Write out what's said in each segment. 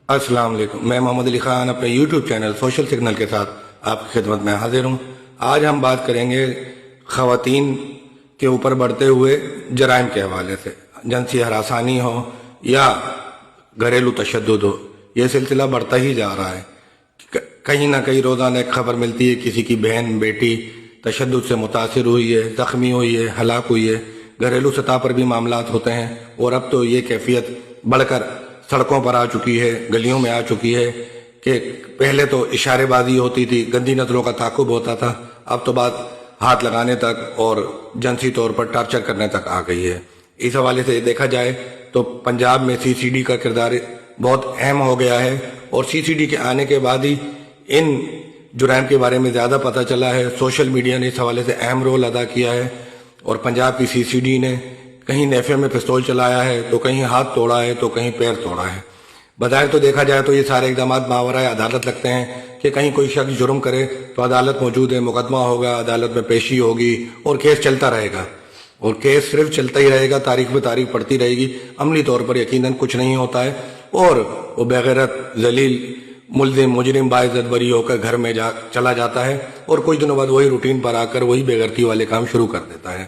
السلام علیکم، میں محمد علی خان اپنے یوٹیوب چینل سوشل سگنل کے ساتھ آپ کی خدمت میں حاضر ہوں۔ آج ہم بات کریں گے خواتین کے اوپر بڑھتے ہوئے جرائم کے حوالے سے۔ جنسی ہراسانی ہو یا گھریلو تشدد ہو، یہ سلسلہ بڑھتا ہی جا رہا ہے۔ کہیں نہ کہیں روزانہ ایک خبر ملتی ہے، کسی کی بہن بیٹی تشدد سے متاثر ہوئی ہے، زخمی ہوئی ہے، ہلاک ہوئی ہے۔ گھریلو سطح پر بھی معاملات ہوتے ہیں، اور اب تو یہ کیفیت بڑھ کر سڑکوں پر آ چکی ہے، گلیوں میں آ چکی ہے کہ پہلے تو اشارے بازی ہوتی تھی، گندی نظروں کا تعاقب ہوتا تھا، اب تو بات ہاتھ لگانے تک اور جنسی طور پر ٹارچر کرنے تک آ گئی ہے۔ اس حوالے سے دیکھا جائے تو پنجاب میں سی سی ڈی کا کردار بہت اہم ہو گیا ہے، اور سی سی ڈی کے آنے کے بعد ہی ان جرائم کے بارے میں زیادہ پتہ چلا ہے۔ سوشل میڈیا نے اس حوالے سے اہم رول ادا کیا ہے، اور پنجاب کی سی سی ڈی نے کہیں نیفے میں پستول چلایا ہے، تو کہیں ہاتھ توڑا ہے، تو کہیں پیر توڑا ہے۔ بظاہر تو دیکھا جائے تو یہ سارے اقدامات ماورائے عدالت لگتے ہیں کہ کہیں کوئی شخص جرم کرے تو عدالت موجود ہے، مقدمہ ہوگا، عدالت میں پیشی ہوگی، اور کیس چلتا رہے گا، اور کیس صرف چلتا ہی رہے گا، تاریخ پہ تاریخ پڑتی رہے گی۔ عملی طور پر یقیناً کچھ نہیں ہوتا ہے، اور وہ بغیرت ذلیل ملزم مجرم باعزت بری ہو کر گھر میں چلا جاتا ہے، اور کچھ دنوں بعد وہی روٹین پر آ کر وہی بے غیرتی والے کام شروع کر دیتا ہے۔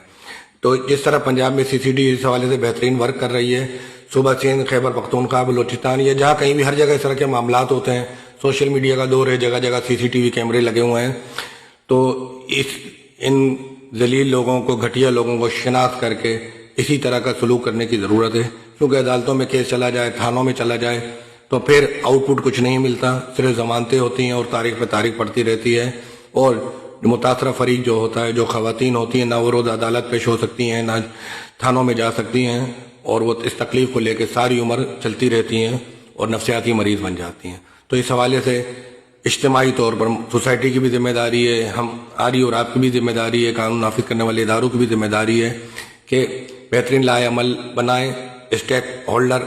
تو جس طرح پنجاب میں سی سی ڈی اس حوالے سے بہترین ورک کر رہی ہے، صوبہ سندھ، خیبر پختونخوا، بلوچستان، یا جہاں کہیں بھی ہر جگہ اس طرح کے معاملات ہوتے ہیں، سوشل میڈیا کا دور ہے، جگہ جگہ سی سی ٹی وی کیمرے لگے ہوئے ہیں، تو ان ذلیل لوگوں کو، گھٹیا لوگوں کو شناخت کر کے اسی طرح کا سلوک کرنے کی ضرورت ہے، کیونکہ عدالتوں میں کیس چلا جائے، تھانوں میں چلا جائے تو پھر آؤٹ پٹ کچھ نہیں ملتا، صرف ضمانتیں ہوتی ہیں اور تاریخ پہ تاریخ پڑتی رہتی ہے، اور متاثرہ فریق جو ہوتا ہے، جو خواتین ہوتی ہیں، نہ وہ روز عدالت پیش ہو سکتی ہیں، نہ تھانوں میں جا سکتی ہیں، اور وہ اس تکلیف کو لے کے ساری عمر چلتی رہتی ہیں اور نفسیاتی مریض بن جاتی ہیں۔ تو اس حوالے سے اجتماعی طور پر سوسائٹی کی بھی ذمہ داری ہے، ہماری اور آپ کی بھی ذمہ داری ہے، قانون نافذ کرنے والے اداروں کی بھی ذمہ داری ہے کہ بہترین لائے عمل بنائیں، اسٹیک ہولڈر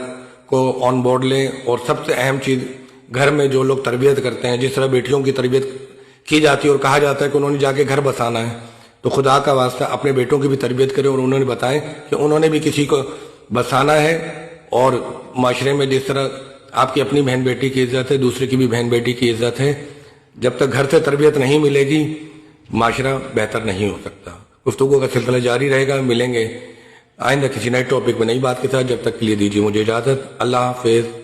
کو آن بورڈ لیں، اور سب سے اہم چیز گھر میں جو لوگ تربیت کرتے ہیں، جس طرح بیٹیوں کی تربیت کی جاتی ہے اور کہا جاتا ہے کہ انہوں نے جا کے گھر بسانا ہے، تو خدا کا واسطہ اپنے بیٹوں کی بھی تربیت کریں، اور انہوں نے بتائیں کہ انہوں نے بھی کسی کو بسانا ہے، اور معاشرے میں جس طرح آپ کی اپنی بہن بیٹی کی عزت ہے، دوسرے کی بھی بہن بیٹی کی عزت ہے۔ جب تک گھر سے تربیت نہیں ملے گی، معاشرہ بہتر نہیں ہو سکتا۔ گفتگو کا سلسلہ جاری رہے گا، ملیں گے آئندہ کسی نئے ٹاپک میں نئی بات کے ساتھ۔ جب تک کے لیے دیجیے مجھے اجازت، اللہ حافظ۔